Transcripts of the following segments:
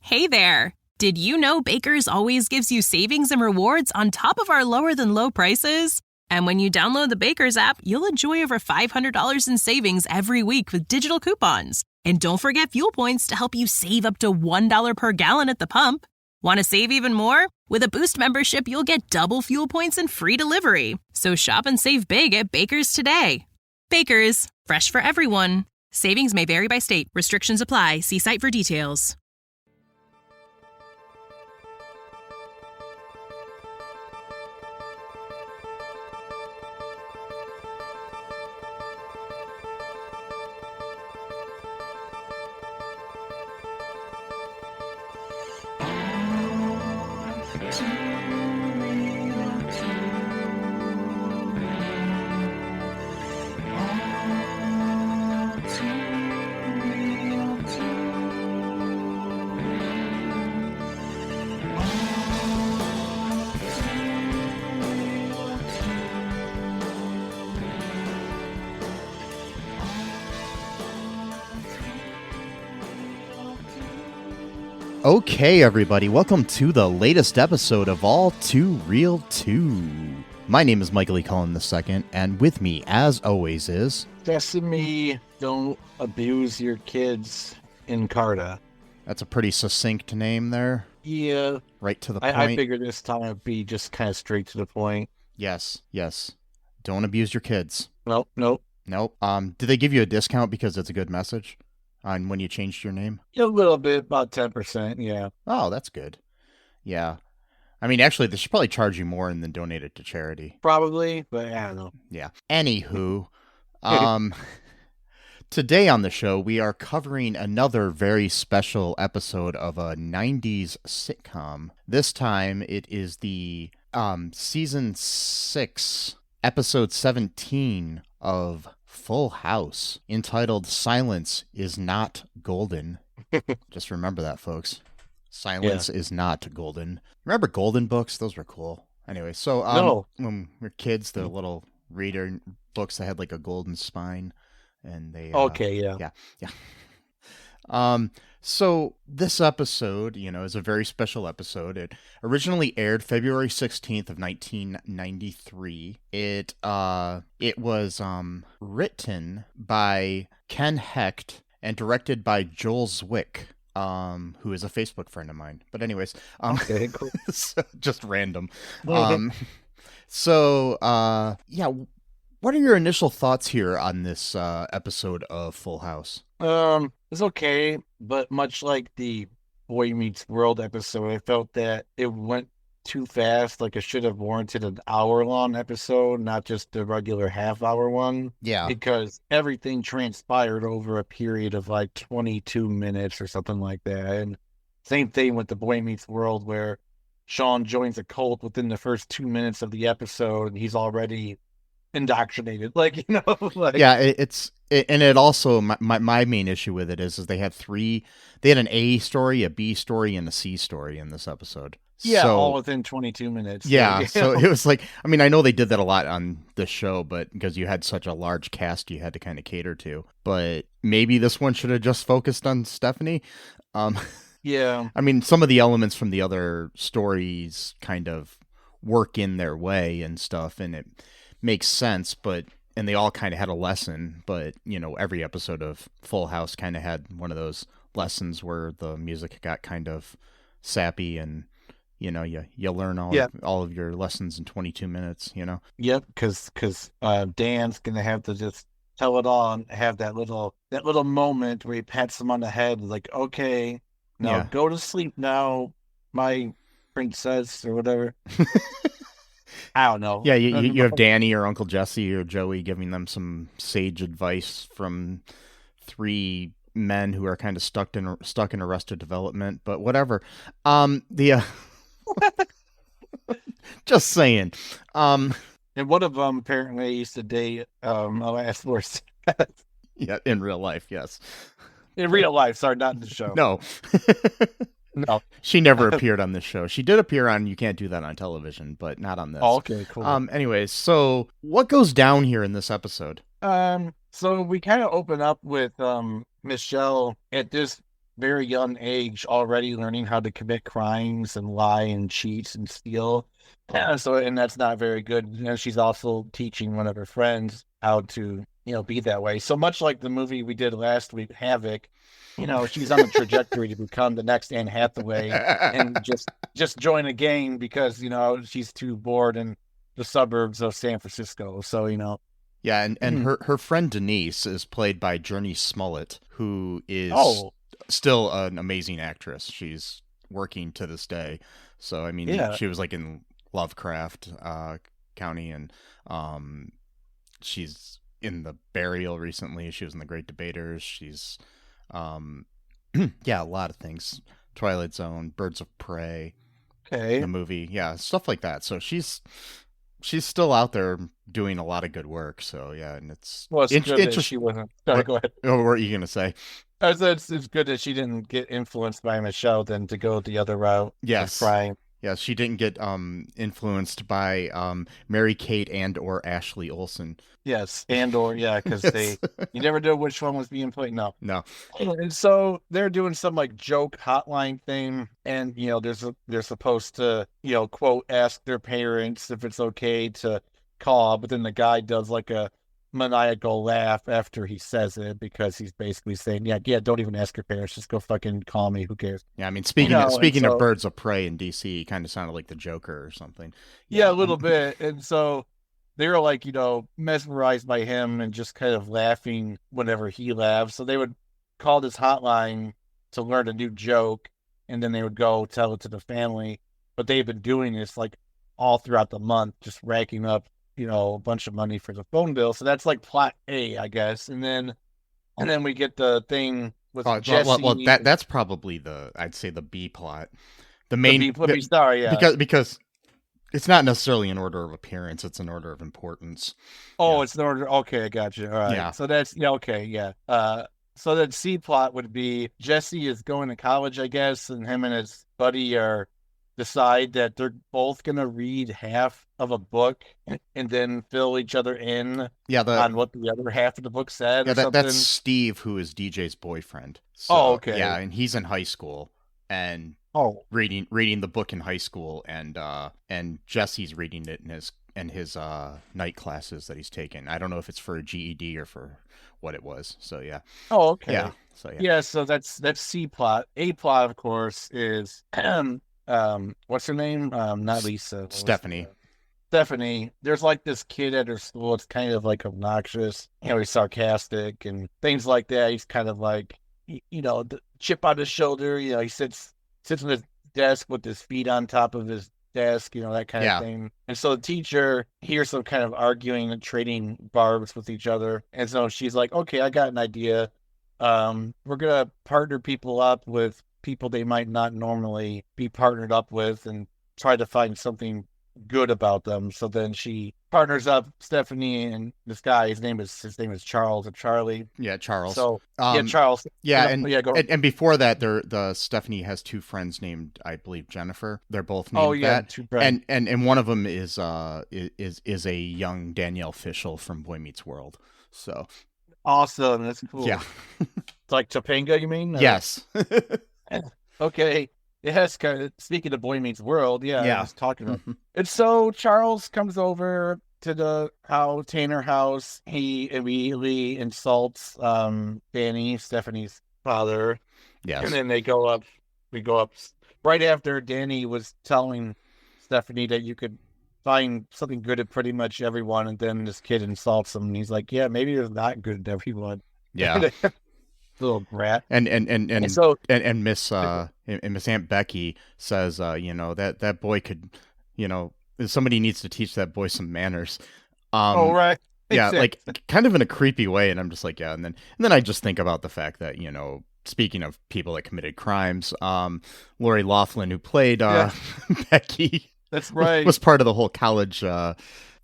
Hey there! Did you know Baker's always gives you savings and rewards on top of our lower-than-low prices? And when you download the Baker's app, you'll enjoy over $500 in savings every week with digital coupons. And don't forget fuel points to help you save up to $1 per gallon at the pump. Want to save even more? With a Boost membership, you'll get double fuel points and free delivery. So shop and save big at Baker's today. Baker's, fresh for everyone. Savings may vary by state. Restrictions apply. See site for details. Okay, everybody, welcome to the latest episode of All Too Real 2. My name is Michael E. Cullen II, and with me, as always, is... Sesame, don't abuse your kids in Carta. That's a pretty succinct name there. Yeah. Right to the point. I figured this time it'd be just kind of straight to the point. Yes. Don't abuse your kids. Nope. Nope. Did they give you a discount because it's a good message on when you changed your name? A little bit, about 10%, yeah. Oh, that's good. Yeah. I mean, actually, they should probably charge you more and then donate it to charity. Probably, but I don't know. Yeah. Anywho, today on the show, we are covering another very special episode of a 90s sitcom. This time, it is the season 6, episode 17 of Full House, entitled Silence is Not Golden. Just remember that, folks. Silence is not golden. Remember golden books? Those were cool. Anyway, so when we were kids, the little reader books that had like a golden spine, and they yeah. So this episode, is a very special episode. It originally aired February 16th of 1993. It was written by Ken Hecht and directed by Joel Zwick, who is a Facebook friend of mine. But anyways, okay, cool. So just random. What are your initial thoughts here on this episode of Full House? It's okay, but much like the Boy Meets World episode, I felt that it went too fast. Like it should have warranted an hour-long episode, not just the regular half-hour one. Yeah. Because everything transpired over a period of like 22 minutes or something like that. And same thing with the Boy Meets World, where Sean joins a cult within the first 2 minutes of the episode, and he's already indoctrinated. It also my main issue with it is they had an A story, a B story, and a C story in this episode. Yeah, so, all within 22 minutes. Yeah, so it was like, I mean, I know they did that a lot on this show, but because you had such a large cast you had to kind of cater to. But maybe this one should have just focused on Stephanie. Yeah. I mean, some of the elements from the other stories kind of work in their way and stuff, and it makes sense, and they all kind of had a lesson, but, every episode of Full House kind of had one of those lessons where the music got kind of sappy and, you learn all of your lessons in 22 minutes, Yep, because Dan's going to have to just tell it all and have that little moment where he pats him on the head, like, okay, now go to sleep now, my princess, or whatever. I don't know. Yeah, you have Danny or Uncle Jesse or Joey giving them some sage advice from 3 men who are kind of stuck in Arrested Development, but whatever. Just saying. And one of them apparently used to date last worst. Yeah, in real life, yes. In real life, sorry, not in the show. No. No. She never appeared on this show. She did appear on You Can't Do That on Television, but not on this. Oh, okay, cool. Anyways, so what goes down here in this episode? So we kind of open up with Michelle at this very young age already learning how to commit crimes and lie and cheat and steal. Yeah, so and that's not very good. She's also teaching one of her friends how to, be that way. So much like the movie we did last week, Havoc, she's on the trajectory to become the next Anne Hathaway and just join a gang because, she's too bored in the suburbs of San Francisco. So, Yeah, and her friend Denise is played by Journey Smollett, who is oh, still an amazing actress. She's working to this day. So I mean, yeah. she was like in Lovecraft County, and she's in The Burial recently. She was in The Great Debaters. She's yeah, a lot of things. Twilight Zone, Birds of Prey, Okay. the movie, yeah, stuff like that. So she's still out there doing a lot of good work. So yeah, and it's Well, it's good that she wasn't. Sorry, What, go ahead. what were you gonna say? I said it's good that she didn't get influenced by Michelle than to go the other route of Yes. crime. Yes, she didn't get influenced by Mary Kate and or Ashley Olsen. Yes, and or yeah, because Yes. you never know which one was being played. No, No. and so they're doing some like joke hotline thing, and they're supposed to quote ask their parents if it's okay to call, but then the guy does like a maniacal laugh after he says it because he's basically saying, yeah, don't even ask your parents, just go fucking call me. Who cares? Yeah, I mean, And speaking of so Birds of Prey in DC, he kind of sounded like the Joker or something. yeah, Yeah. a little bit, and so they were like, mesmerized by him and just kind of laughing whenever he laughs. So they would call this hotline to learn a new joke, and then they would go tell it to the family. But they've been doing this like all throughout the month, just racking up, a bunch of money for the phone bill. So that's like plot A, I guess. And then we get the thing with Jesse. Well, that's probably I'd say the B plot. The The main B star, yeah. because it's not necessarily an order of appearance; it's an order of importance. Oh, Yeah. it's an order. Okay, I got you. All right. Yeah. So that's yeah. Okay, yeah. So then C plot would be Jesse is going to college, I guess, and him and his buddy are decide that they're both gonna read half of a book and then fill each other in Yeah, on what the other half of the book said yeah, or something. that's Steve, who is DJ's boyfriend. Oh, So okay. yeah, and he's in high school and Oh, reading the book in high school, and Jesse's reading it in his night classes that he's taken. I don't know if it's for a GED or for what it was. So yeah, oh, okay. yeah. So yeah, Yeah, so that's C plot. A plot, of course, is what's her name? Not Lisa. What was Stephanie. Stephanie. There's like this kid at her school. It's kind of like obnoxious. He's sarcastic and things like that. He's kind of like, the chip on his shoulder. He sits on his desk with his feet on top of his desk. That kind Yeah. of thing. And so the teacher hears them kind of arguing and trading barbs with each other. And so she's like, "Okay, I got an idea. We're gonna partner people up with people they might not normally be partnered up with and try to find something good about them." So then she partners up Stephanie and this guy. His name is Charles or Charlie. Yeah, Charles. So yeah, Charles. Yeah, and before that, the Stephanie has two friends named, I believe, Jennifer. They're both named that. two friends. And one of them is a young Danielle Fishel from Boy Meets World. So Awesome. That's cool. yeah, It's like Topanga, you mean? yes, Okay. Yes, kind of. Speaking of Boy Meets World, yeah, Yeah. I was talking about. And so Charles comes over to the Tanner house. He immediately insults Danny, Stephanie's father, yes. and then they go up. We go up right after Danny was telling Stephanie that you could find something good at pretty much everyone, and then this kid insults him, and he's like, "Yeah, maybe there's not good at everyone." Yeah. Little brat. And so Miss Aunt Becky says, that boy could, somebody needs to teach that boy some manners. oh right. Yeah, Exactly. like kind of in a creepy way, and I'm just like, yeah, and then I just think about the fact that, speaking of people that committed crimes, Lori Loughlin, who played Becky, That's right. was part of the whole college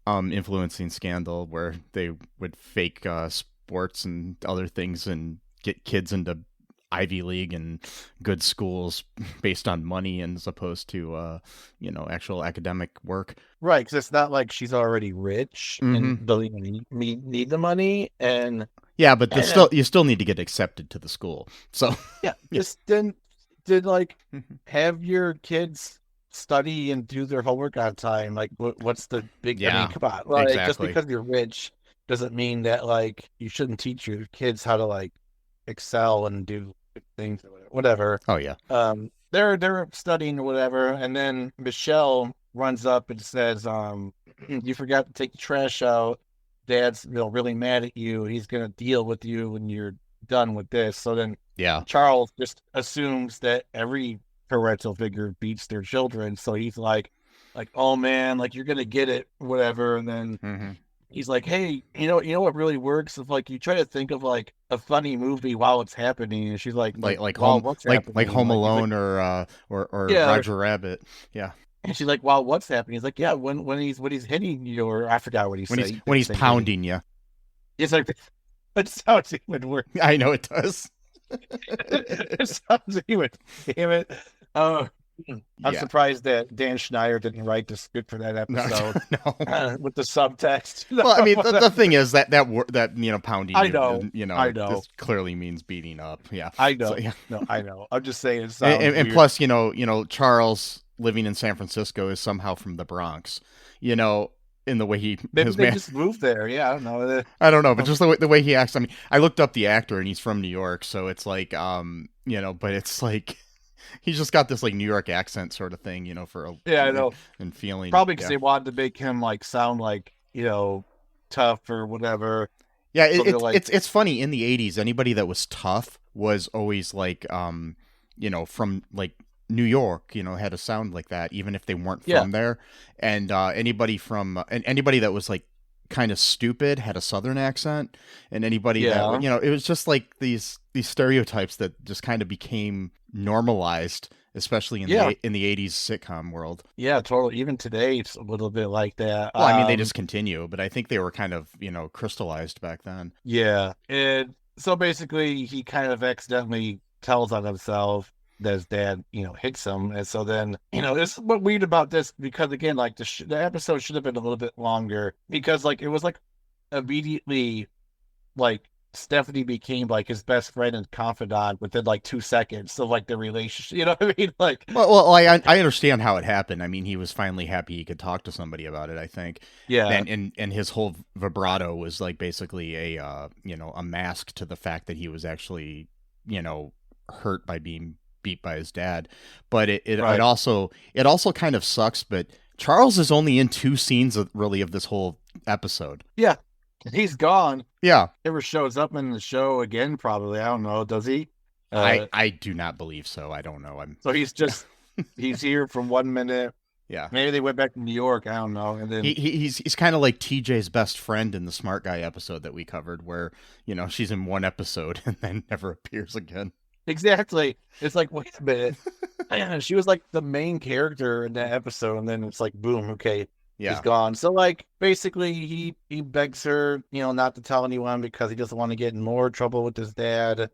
influencing scandal where they would fake sports and other things and get kids into Ivy League and good schools based on money as opposed to actual academic work. Right, because it's not like she's already rich and doesn't even need the money. And Yeah, but you still need to get accepted to the school. So yeah, yeah. just then did like have your kids study and do their homework on time. Like, what's the big? I mean, come on, like just exactly. because you're rich doesn't mean that like you shouldn't teach your kids how to like excel and do things or whatever. Oh yeah. They're studying or whatever, and then Michelle runs up and says, you forgot to take the trash out. Dad's really mad at you. He's gonna deal with you when you're done with this. So then Yeah. Charles just assumes that every parental figure beats their children. So he's like, oh man, like you're gonna get it, whatever. And then he's like, hey, you know what really works if like you try to think of like a funny movie while it's happening. And she's like what's happening? Like Home Alone like, or yeah, Roger Rabbit. Yeah. And she's like, well, what's happening? He's like, yeah, when he's hitting you, or I forgot what he said. When he's pounding you. It's like that sounds even worse. I know it does. It sounds even. Damn it. I'm surprised that Dan Schneider didn't write the script for that episode. No. With the subtext. Well, I mean, the thing is that pounding. I know. This clearly means beating up. Yeah, I know. So, yeah. No, I know. I'm just saying. It and plus, Charles living in San Francisco is somehow from the Bronx. In the way he just moved there. Yeah, I don't know. I don't know, but just the way he acts. I mean, I looked up the actor, and he's from New York, so it's like, but it's like. He's just got this like New York accent sort of thing, for I know, and feeling probably because they wanted to make him like sound like tough or whatever. Yeah, it's funny in the '80s. Anybody that was tough was always like from like New York, had a sound like that, even if they weren't from there. And anybody that was like kind of stupid had a Southern accent, and anybody that it was just like these stereotypes that just kind of became normalized, especially in the 80s sitcom world. Yeah, totally. Even today, it's a little bit like that. Well, I mean, they just continue, but I think they were kind of crystallized back then. Yeah, and so basically, he kind of accidentally tells on himself that his dad, hits him, and so then, it's what weird about this because again, like the episode should have been a little bit longer because like it was like immediately like. Stephanie became like his best friend and confidant within like 2 seconds of like the relationship. You know what I mean? Like, well, I understand how it happened. I mean, he was finally happy he could talk to somebody about it. I think. Yeah. And his whole vibrato was like basically a mask to the fact that he was actually hurt by being beat by his dad. But it also kind of sucks. But Charles is only in 2 scenes of this whole episode. Yeah. He's gone. Yeah. Never shows up in the show again, probably. I don't know. Does he? I do not believe so. I don't know. So he's just he's here from 1 minute. Yeah. Maybe they went back to New York. I don't know. And then he's kind of like TJ's best friend in the Smart Guy episode that we covered, where she's in 1 episode and then never appears again. Exactly. It's like, wait a minute. She was like the main character in that episode, and then it's like, boom. Okay. Yeah. He's gone. So like basically he begs her, not to tell anyone because he doesn't want to get in more trouble with his dad,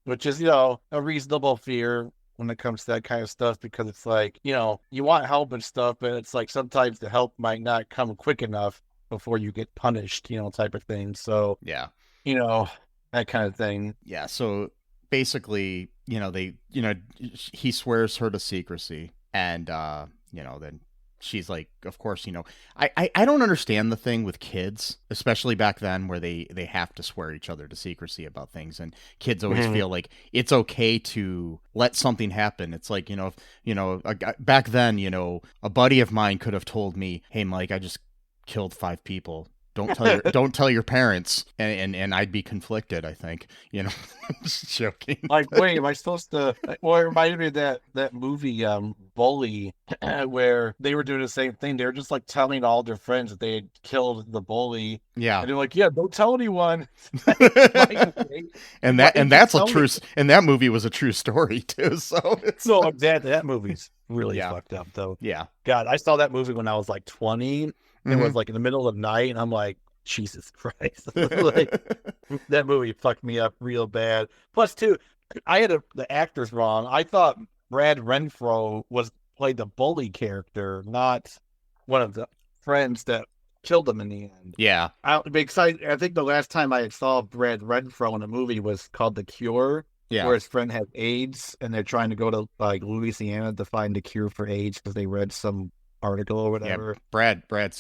which is, a reasonable fear when it comes to that kind of stuff because it's like, you want help and stuff, but it's like sometimes the help might not come quick enough before you get punished, type of thing. So yeah. That kind of thing. Yeah. So basically, he swears her to secrecy and then she's like, of course, I don't understand the thing with kids, especially back then where they have to swear each other to secrecy about things. And kids always feel like it's okay to let something happen. It's like, back then, a buddy of mine could have told me, hey, Mike, I just killed 5 people. Don't tell your parents, and I'd be conflicted. I think, just joking. Like, wait, am I supposed to? Well, it reminded me of that movie, Bully, where they were doing the same thing. They were just like telling all their friends that they had killed the bully. Yeah, and they're like, yeah, don't tell anyone. And that movie was a true story too. So that movie's really fucked up though. Yeah, God, I saw that movie when I was like 20. It was like in the middle of the night, and I'm like, Jesus Christ. Like, that movie fucked me up real bad. Plus, too, I had the actors wrong. I thought Brad Renfro played the bully character, not one of the friends that killed him in the end. Yeah. I think the last time I saw Brad Renfro in a movie was called The Cure, Yeah. where his friend had AIDS, and they're trying to go to like Louisiana to find a cure for AIDS because they read some article or whatever. Yeah, Brad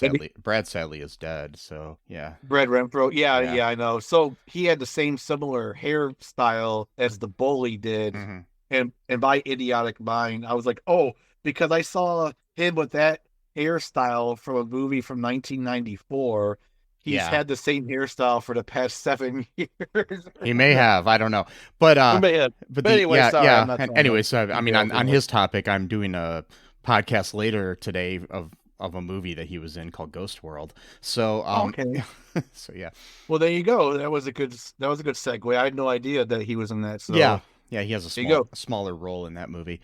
sadly is dead. So yeah. Brad Renfro, yeah, I know. So he had the same similar hairstyle as the bully did, and my idiotic mind, I was like, oh, because I saw him with that hairstyle from a movie from 1994. He's had the same hairstyle for the past 7 years. He may have, I don't know, but anyway, sorry, I'm not anyway, so I mean, on his topic, I'm doing a podcast later today of a movie that he was in called Ghost World. So okay. So yeah. Well, there you go. That was a good segue. I had no idea that he was in that. So yeah, he has a smaller role in that movie.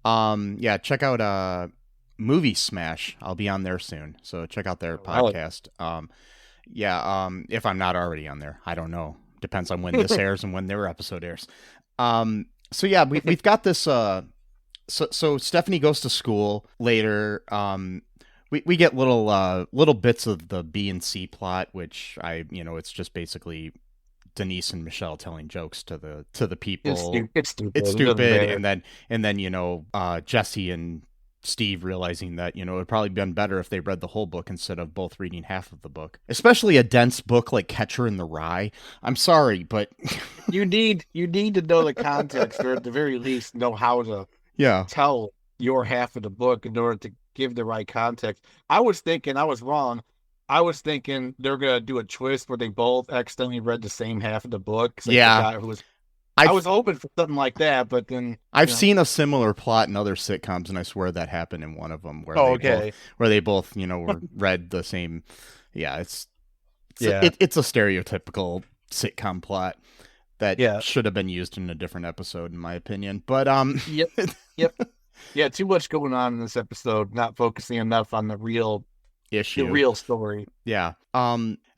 Yeah, check out Movie Smash. I'll be on there soon, so check out their podcast. If I'm not already on there, I don't know. Depends on when this airs and when their episode airs. So yeah, we've got this. So Stephanie goes to school later. We get little bits of the B and C plot, which it's just basically Denise and Michelle telling jokes to the people. It's stupid. It's stupid, and then Jesse and Steve realizing that it would probably been better if they read the whole book instead of both reading half of the book, especially a dense book like Catcher in the Rye. I'm sorry, but you need to know the context, or at the very least know how to tell your half of the book in order to give the right context. I was wrong. I was thinking they're gonna do a twist where they both accidentally read the same half of the book. I was hoping for something like that, but then I've seen a similar plot in other sitcoms, and I swear that happened in one of them where they both were read the same. Yeah, it's a stereotypical sitcom plot that should have been used in a different episode, in my opinion. But yep. Yeah, too much going on in this episode, not focusing enough on the real issue, the real story. Yeah. I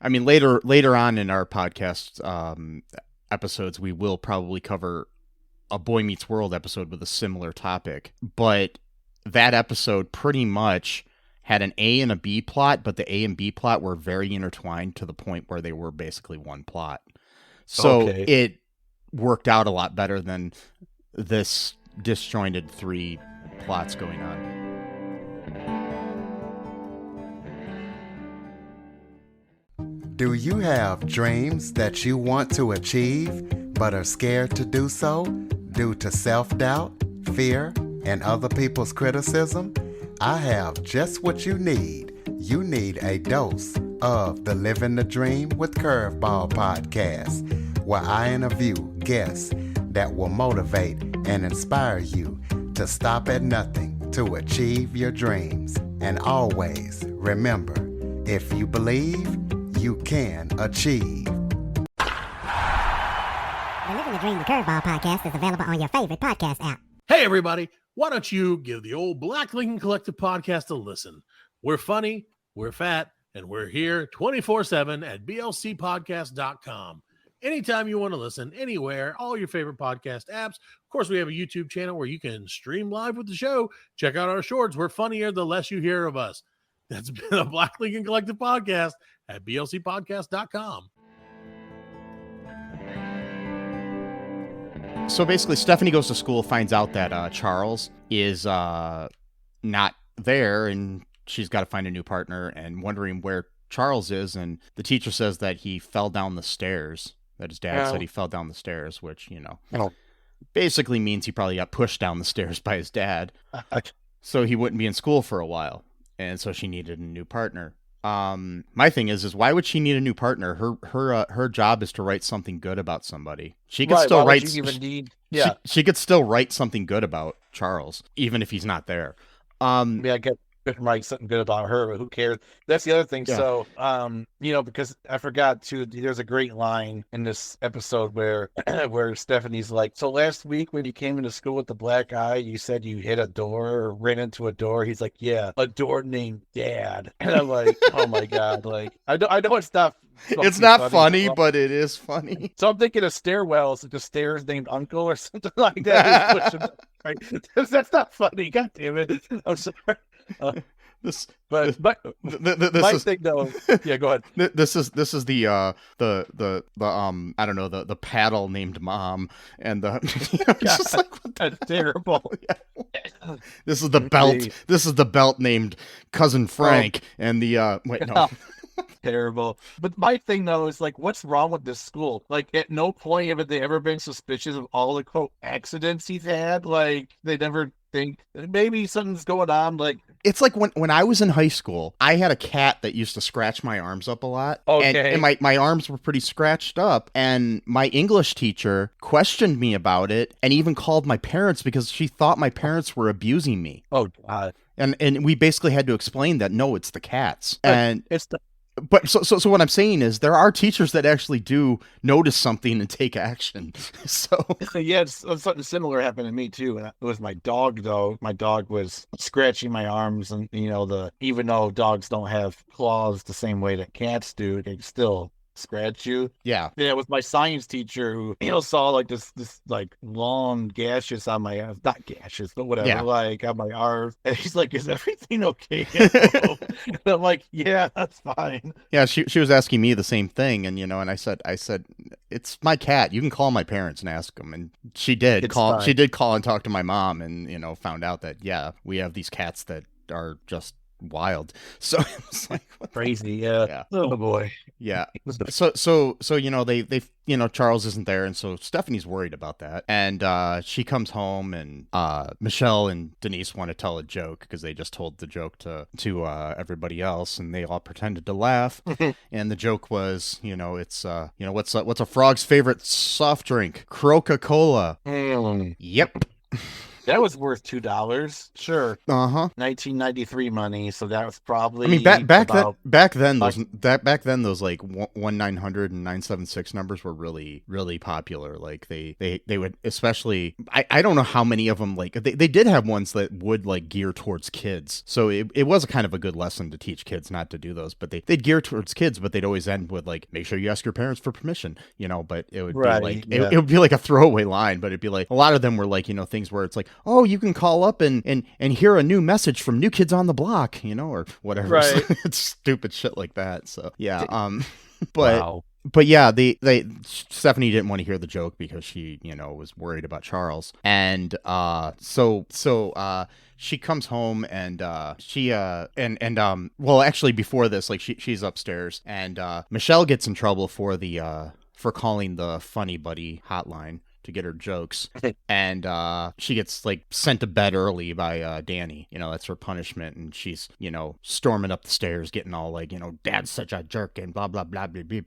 mean, later on in our podcast episodes, we will probably cover a Boy Meets World episode with a similar topic. But that episode pretty much had an A and a B plot, but the A and B plot were very intertwined to the point where they were basically one plot. So it worked out a lot better than this disjointed 3 plots going on. Do you have dreams that you want to achieve but are scared to do so due to self-doubt, fear, and other people's criticism? I have just what you need. You need a dose of the Living the Dream with Curveball podcast, where I interview guests that will motivate and inspire you to stop at nothing to achieve your dreams. And always remember, if you believe, you can achieve. The Living the Dream with Curveball podcast is available on your favorite podcast app. Hey, everybody. Why don't you give the old Black Lincoln Collective podcast a listen? We're funny, we're fat, and we're here 24/7 at blcpodcast.com. Anytime you want to listen, anywhere, all your favorite podcast apps. Of course, we have a YouTube channel where you can stream live with the show. Check out our shorts. We're funnier the less you hear of us. That's been a Black Lincoln Collective podcast at blcpodcast.com. So basically, Stephanie goes to school, finds out that Charles is not there, and she's got to find a new partner, and wondering where Charles is. And the teacher says that he fell down the stairs, that his dad said he fell down the stairs, which, basically means he probably got pushed down the stairs by his dad. So he wouldn't be in school for a while. And so she needed a new partner. My thing is why would she need a new partner? Her job is to write something good about somebody. She could still write. She could still write something good about Charles, even if he's not there. I get write something good about her, but who cares? That's the other thing. Yeah. So, because I forgot to, there's a great line in this episode where Stephanie's like, so last week when you came into school with the black eye, you said you hit a door or ran into a door. He's like, yeah, a door named Dad. And I'm like, oh my God. Like, I know it's not. It's not funny, but it is funny. So I'm thinking of stairwells, like the stairs named Uncle or something like that. Right? That's not funny. God damn it. I'm sorry. But my thing though, yeah, go ahead. This is the I don't know, the paddle named Mom, and the it's just like, what That's terrible. Yeah. This is the belt. This is the belt named Cousin Frank, and the wait, no. Terrible. But my thing though is like, what's wrong with this school? Like, at no point have they ever been suspicious of all the quote accidents he's had. Like, they never think maybe something's going on. Like, it's like when I was in high school, I had a cat that used to scratch my arms up a lot. Okay. And my arms were pretty scratched up. And my English teacher questioned me about it and even called my parents because she thought my parents were abusing me. Oh God. And we basically had to explain that no, it's the cats. And it's the But so what I'm saying is there are teachers that actually do notice something and take action. So yeah, something similar happened to me too. And it was my dog though. My dog was scratching my arms, and even though dogs don't have claws the same way that cats do, they still scratch you. Yeah. It was my science teacher who saw like this like long gashes on my not gashes but whatever, like on my arm, and he's like, "Is everything okay?" And I'm like, "Yeah, that's fine." Yeah, she was asking me the same thing, and and I said it's my cat. You can call my parents and ask them, and she did call. She did call and talk to my mom, and found out that we have these cats that are just wild. So it was like, what crazy. Yeah. Oh boy. Yeah. So they Charles isn't there, and so Stephanie's worried about that, and she comes home, and Michelle and Denise want to tell a joke because they just told the joke to everybody else, and they all pretended to laugh. And the joke was, it's what's a frog's favorite soft drink? Coca-Cola. Yep. That was worth $2. Sure. 1993 money, so that was probably. I mean, back then those like 1-900 and 976 numbers were really, really popular. Like they would, especially. I don't know how many of them, like they did have ones that would like gear towards kids. So it was a kind of a good lesson to teach kids not to do those. But they'd gear towards kids, but they'd always end with like, make sure you ask your parents for permission. But it would be like it would be like a throwaway line, but it'd be like a lot of them were like things where it's like, oh, you can call up and hear a new message from New Kids on the Block, or whatever. Right. So it's stupid shit like that. So yeah. But wow. But yeah, Stephanie didn't want to hear the joke because she, was worried about Charles. And so she comes home, and well, actually before this, like she's upstairs, and Michelle gets in trouble for calling the Funny Buddy hotline to get her jokes, and she gets like sent to bed early by Danny. That's her punishment, and she's storming up the stairs, getting all like, Dad's such a jerk and blah blah blah blah blah.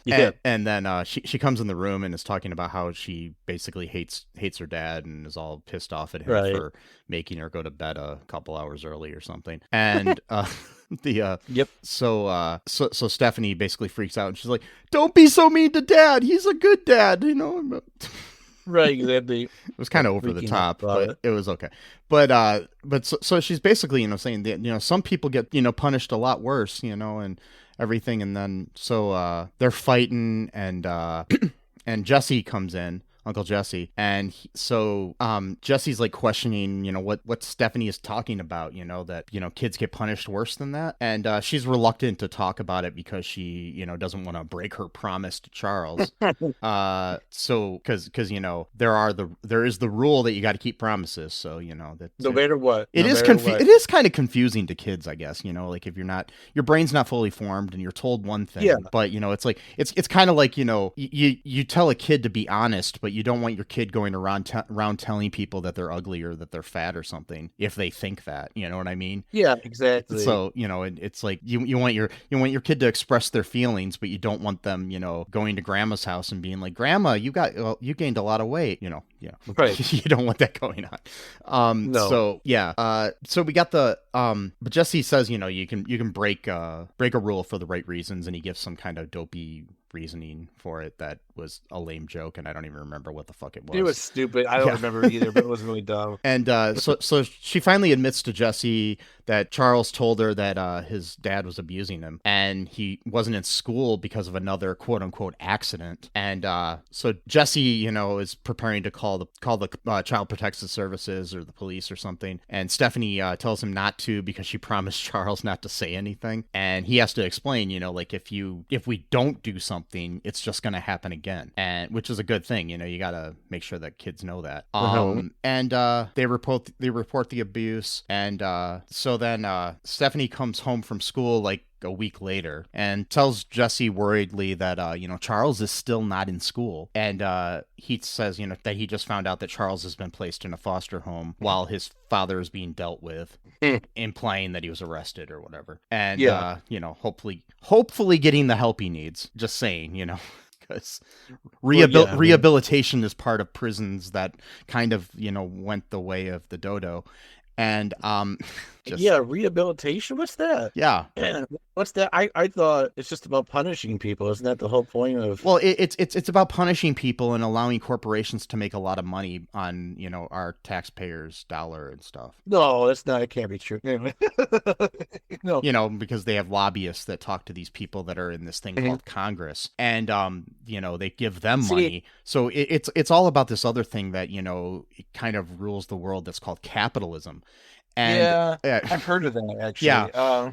Yeah. And then she comes in the room and is talking about how she basically hates her dad and is all pissed off at him for making her go to bed a couple hours early or something. And So Stephanie basically freaks out, and she's like, "Don't be so mean to Dad. He's a good dad, Right, exactly. It was kind of over the top, but it was okay. But so she's basically saying that some people get punished a lot worse, and everything, and then so they're fighting, and and Jesse comes in. Uncle Jesse, and so Jesse's like questioning what Stephanie is talking about, that kids get punished worse than that, and she's reluctant to talk about it because she doesn't want to break her promise to Charles. So because there is the rule that you got to keep promises, so that no matter what, it is kind of confusing to kids, I guess, like if your brain's not fully formed and you're told one thing, but it's like it's kind of like you tell a kid to be honest, but you don't want your kid going around telling people that they're ugly or that they're fat or something if they think that, you know what I mean? Yeah, exactly. So it's like you want your kid to express their feelings, but you don't want them going to Grandma's house and being like, "Grandma, you gained a lot of weight," Right. You don't want that going on. No. So yeah. So we got the but Jesse says you can break a rule for the right reasons, and he gives some kind of dopey reasoning for it that was a lame joke, and I don't even remember what the fuck it was. It was stupid. I don't remember either, but it was really dumb. And so she finally admits to Jesse that Charles told her that his dad was abusing him, and he wasn't in school because of another quote unquote accident. And so Jesse, is preparing to call the Child Protective Services or the police or something, and Stephanie tells him not to because she promised Charles not to say anything, and he has to explain, like if we don't do something, it's just gonna happen again, and which is a good thing. You gotta make sure that kids know that. And they report the abuse, and so then Stephanie comes home from school like a week later and tells Jesse worriedly that Charles is still not in school, and he says that he just found out that Charles has been placed in a foster home while his father is being dealt with, implying that he was arrested or whatever, and hopefully getting the help he needs. Just saying, because rehabilitation is part of prisons that kind of went the way of the dodo. And rehabilitation. What's that? Yeah, what's that? I thought it's just about punishing people. Isn't that the whole point of? Well, it's about punishing people and allowing corporations to make a lot of money on our taxpayers' dollar and stuff. No, that's not. It can't be true. No, because they have lobbyists that talk to these people that are in this thing called Congress, and they give them money. So it's all about this other thing that it kind of rules the world that's called capitalism. And, I've heard of that actually. Yeah.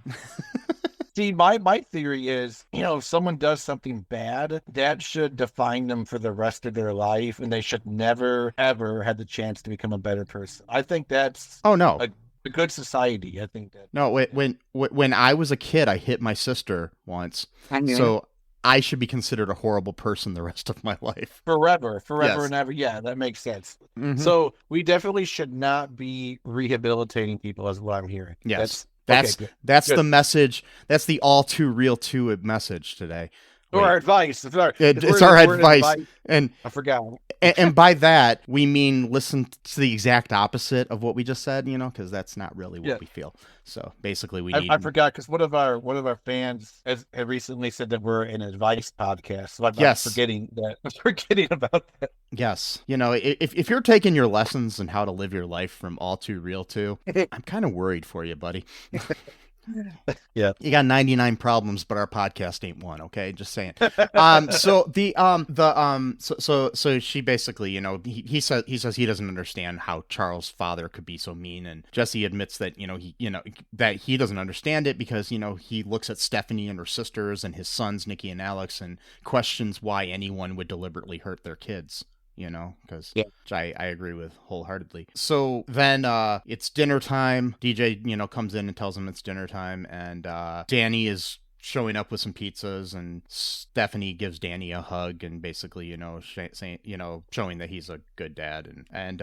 See, my theory is, if someone does something bad, that should define them for the rest of their life, and they should never, ever have the chance to become a better person. I think that's a good society. I think that. No, when I was a kid, I hit my sister once, so I should be considered a horrible person the rest of my life. Forever Yes. and ever. Yeah, that makes sense. Mm-hmm. So we definitely should not be rehabilitating people, is what I'm hearing. Yes. That's the message. That's the all too real to message today. Or our advice. It's our advice. And I forgot. and by that, we mean listen to the exact opposite of what we just said, because that's not really what we feel. So basically we need... I forgot, because one of our fans has recently said that we're an advice podcast. So I'm forgetting that. I'm forgetting about that. Yes. If you're taking your lessons on how to live your life from all too real to, I'm kind of worried for you, buddy. Yeah, you got 99 problems, but our podcast ain't one. Okay, just saying. So she basically, he says he doesn't understand how Charles' father could be so mean, and Jesse admits that that he doesn't understand it because he looks at Stephanie and her sisters and his sons Nikki and Alex and questions why anyone would deliberately hurt their kids. Because which I agree with wholeheartedly. So then it's dinner time. DJ, comes in and tells him it's dinner time, and Danny is showing up with some pizzas, and Stephanie gives Danny a hug and basically, saying, showing that he's a good dad, and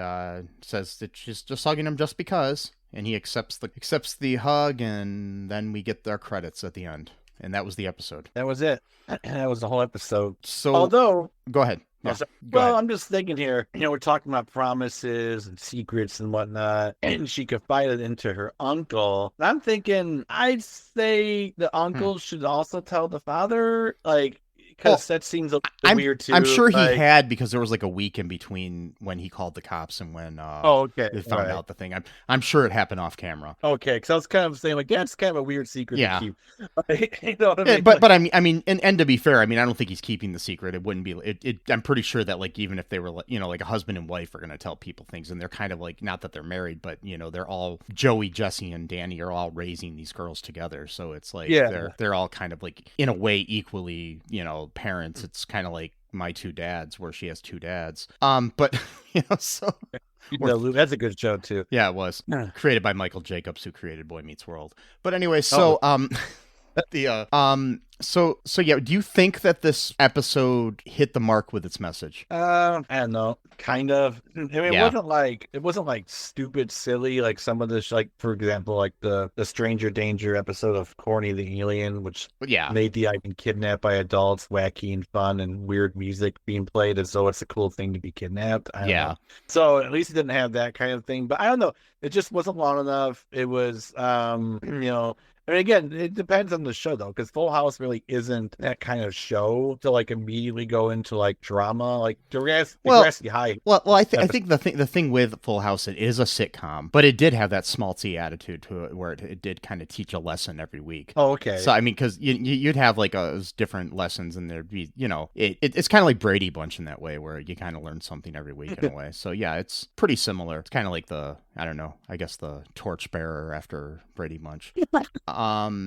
says that she's just hugging him just because, and he accepts the hug, and then we get our credits at the end, and that was the episode. That was it. That was the whole episode. So although, go ahead. Yeah, I'm just thinking here, we're talking about promises and secrets and whatnot, and she confided into her uncle. I'm thinking, I'd say the uncle should also tell the father, because that seems a little weird too. I'm sure he had, because there was a week in between when he called the cops and when they found out the thing. I'm sure it happened off camera. Okay, because I was kind of saying that's kind of a weird secret to keep. You know what I mean? But I mean, and to be fair, I don't think he's keeping the secret. It wouldn't be. I'm pretty sure that even if they were a husband and wife are going to tell people things, and they're kind of not that they're married, but they're all Joey, Jesse, and Danny are all raising these girls together. So it's they're all kind of in a way equally parents. It's kind of like My Two Dads, where she has two dads. But so that's a good show too. Yeah, it was created by Michael Jacobs, who created Boy Meets World. But anyway, so So do you think that this episode hit the mark with its message? I don't know, kind of. It wasn't like stupid silly like some of this, for example, the Stranger Danger episode of Corny the Alien, which made the idea kidnapped by adults wacky and fun, and weird music being played as though it's a cool thing to be kidnapped. I don't know. So at least it didn't have that kind of thing, but I don't know. It just wasn't long enough. It was, I mean, again, it depends on the show though, because Full House really isn't that kind of show to like immediately go into like drama, like Degrassi High. Well, I think the thing with Full House, it is a sitcom, but it did have that schmaltzy attitude to it, where it did kind of teach a lesson every week. Oh, okay. So I mean, because you'd have like different lessons, and there'd be, it's kind of like Brady Bunch in that way, where you kind of learn something every week in a way. So yeah, it's pretty similar. It's kind of like I don't know, I guess the torchbearer after Brady Bunch.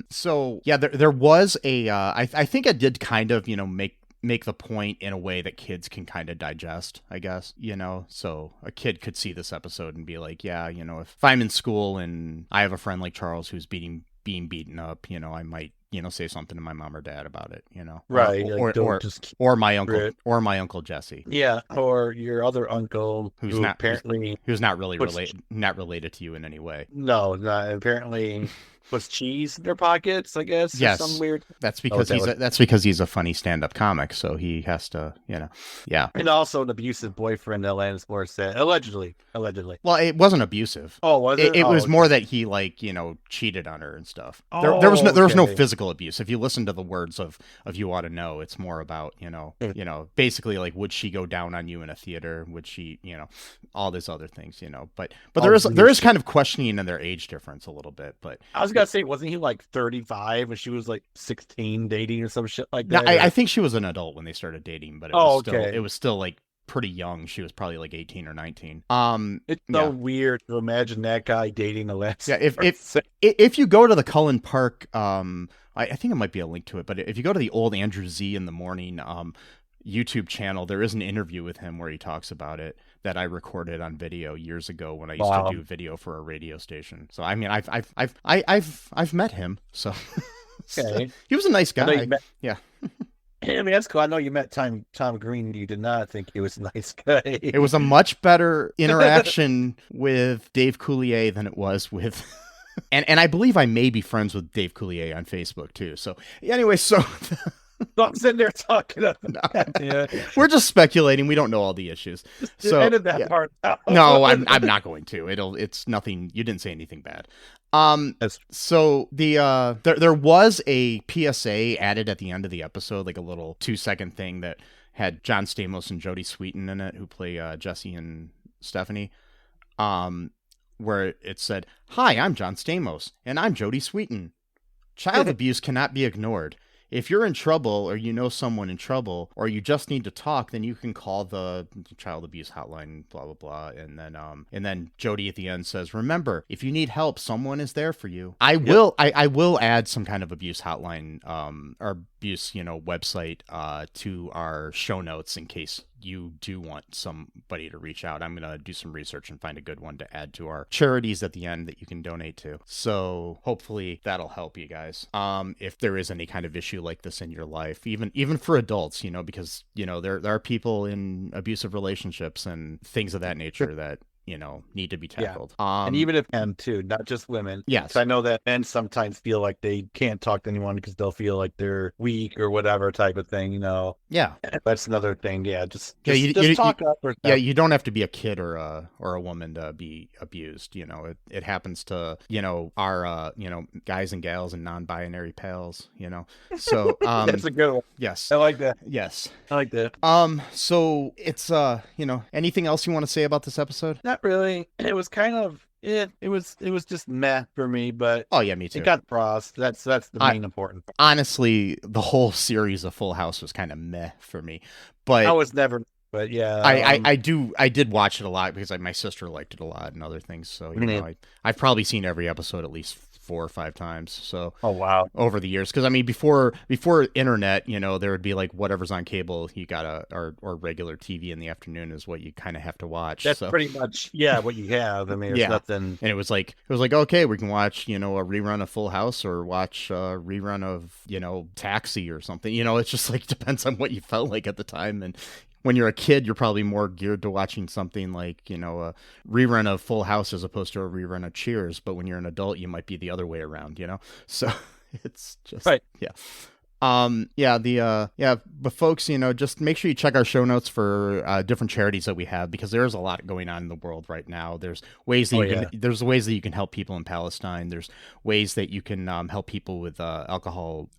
So yeah, there was I think it did kind of, make the point in a way that kids can kind of digest, I guess, so a kid could see this episode and be like, yeah, if I'm in school and I have a friend like Charles who's being beaten up, I might, say something to my mom or dad about it, right, or my uncle Jesse, or your other uncle who's not really related to you in any way. No, not apparently. Was cheese in their pockets, I guess? Yes. Some weird. That's because he's a funny stand-up comic, so he has to, yeah. And also an abusive boyfriend that Alanis Morissette, allegedly. Well, it wasn't abusive. Oh, was it? It was more that he cheated on her and stuff. Oh, there was no physical abuse. If you listen to the words of You Ought to Know, it's more about basically like, would she go down on you in a theater? Would she, all these other things, But there is kind of questioning in their age difference a little bit. But I was gonna say, wasn't he like 35 and she was like 16 dating or some shit like that? No, I think she was an adult when they started dating, but it was still like pretty young. She was probably like 18 or 19. It's so weird to imagine that guy dating the last. Yeah, if you go to the Cullen Park, I think it might be a link to it, but if you go to the old Andrew Z in the Morning YouTube channel, there is an interview with him where he talks about it that I recorded on video years ago when I used to do video for a radio station. So I mean, I've met him. So okay. He was a nice guy. Yeah. I mean, that's cool. I know you met Tom Green. You did not think he was a nice guy. It was a much better interaction with Dave Coulier than it was with. And I believe I may be friends with Dave Coulier on Facebook too. So anyway, I'm sitting there talking. We're just speculating. We don't know all the issues. So edit that part out. No, I'm not going to. It's nothing. You didn't say anything bad. So there was a PSA added at the end of the episode, like a little 2-second thing that had John Stamos and Jodie Sweetin in it, who play Jesse and Stephanie. Where it said, "Hi, I'm John Stamos, and I'm Jodie Sweetin. Child abuse cannot be ignored. If you're in trouble, or you know someone in trouble, or you just need to talk, then you can call the child abuse hotline, blah, blah, blah." And then Jody at the end says, "Remember, if you need help, someone is there for you." I will add some kind of abuse hotline, or abuse, website, to our show notes in case you do want somebody to reach out. I'm going to do some research and find a good one to add to our charities at the end that you can donate to. So hopefully that'll help you guys. If there is any kind of issue like this in your life, even for adults, because, there are people in abusive relationships and things of that nature that, need to be tackled. Yeah. And even if men too, not just women. Yes. I know that men sometimes feel like they can't talk to anyone because they'll feel like they're weak or whatever type of thing, Yeah. That's another thing. Yeah. Just you talk up. Or yeah. You don't have to be a kid or a woman to be abused. It happens to, our, guys and gals and non-binary pals, so, that's a good one. Yes. I like that. Yes. I like that. So it's, anything else you want to say about this episode? Not really. It was kind of it was just meh for me, but oh yeah, me too. It got frost. That's the main important part. Honestly, the whole series of Full House was kind of meh for me, but I was never. But yeah, I did watch it a lot because my sister liked it a lot and other things. So I've probably seen every episode at least 4 or 5 times. So oh wow, over the years, because I mean before internet, there would be like whatever's on cable, you got or regular TV in the afternoon is what you kind of have to watch. That's pretty much what you have. I mean, there's nothing. And it was like okay, we can watch a rerun of Full House or watch a rerun of Taxi or something. It's just like depends on what you felt like at the time. And when you're a kid, you're probably more geared to watching something like, a rerun of Full House as opposed to a rerun of Cheers. But when you're an adult, you might be the other way around, So it's just, right. Yeah. But folks, just make sure you check our show notes for different charities that we have, because there's a lot going on in the world right now. There's ways that there's ways that you can help people in Palestine. There's ways that you can help people with alcohol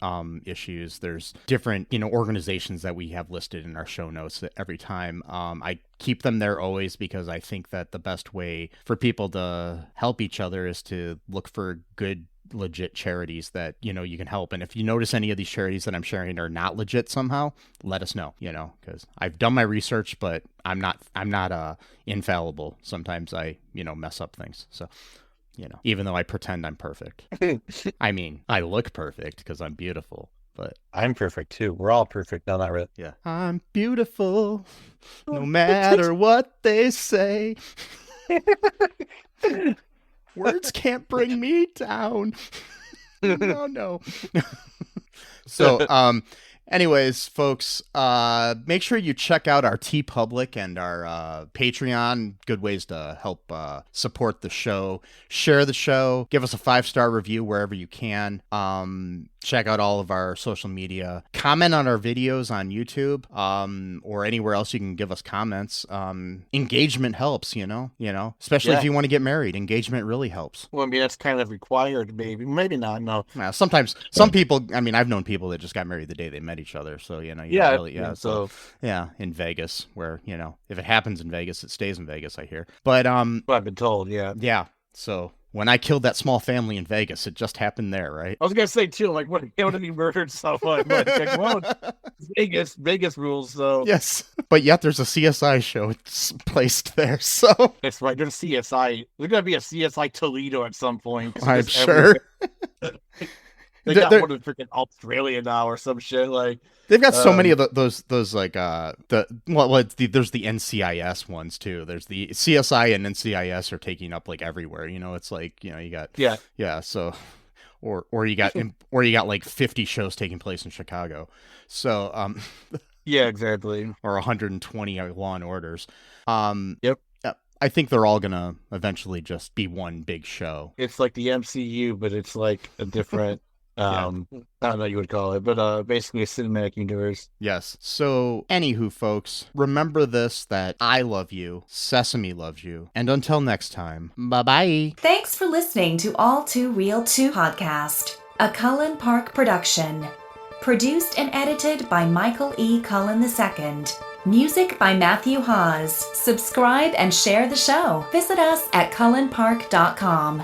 issues. There's different organizations that we have listed in our show notes every time. I keep them there always, because I think that the best way for people to help each other is to look for good, legit charities that you can help. And if you notice any of these charities that I'm sharing are not legit somehow, let us know, because I've done my research, but I'm not infallible. Sometimes I mess up things, so even though I pretend I'm perfect. I mean, I look perfect because I'm beautiful, but I'm perfect too. We're all perfect. No, not really. Yeah, I'm beautiful no matter what they say. Words can't bring me down. No. So, anyways, folks, make sure you check out our TeePublic and our Patreon. Good ways to help support the show. Share the show. Give us a 5-star review wherever you can. Check out all of our social media. Comment on our videos on YouTube, or anywhere else you can give us comments. Engagement helps, especially if you want to get married. Engagement really helps. Well, I mean, that's kind of required, maybe not. No. Sometimes some people. I mean, I've known people that just got married the day they met each other. So So in Vegas, where if it happens in Vegas, it stays in Vegas. I hear, but well, I've been told, yeah. So when I killed that small family in Vegas, it just happened there, right? I was gonna say too, like, what if he murdered someone? Like, well, Vegas rules, so yes. But yet there's a CSI show placed there, so that's right. There's a CSI. There's gonna be a CSI Toledo at some point. I'm sure. They got one in freaking Australia now or some shit. Like they've got so many of those like there's the NCIS ones too. There's the CSI and NCIS are taking up like everywhere. It's like you got So or you got like 50 shows taking place in Chicago. So yeah, exactly. Or 120 Law and Orders. Yep. I think they're all gonna eventually just be one big show. It's like the MCU, but it's like a different. I don't know what you would call it, but basically a cinematic universe. Yes. So, anywho, folks, remember this, that I love you, Sesame loves you, and until next time, bye-bye. Thanks for listening to All Too Real 2 podcast, a Cullen Park production. Produced and edited by Michael E. Cullen II. Music by Matthew Haas. Subscribe and share the show. Visit us at cullenpark.com.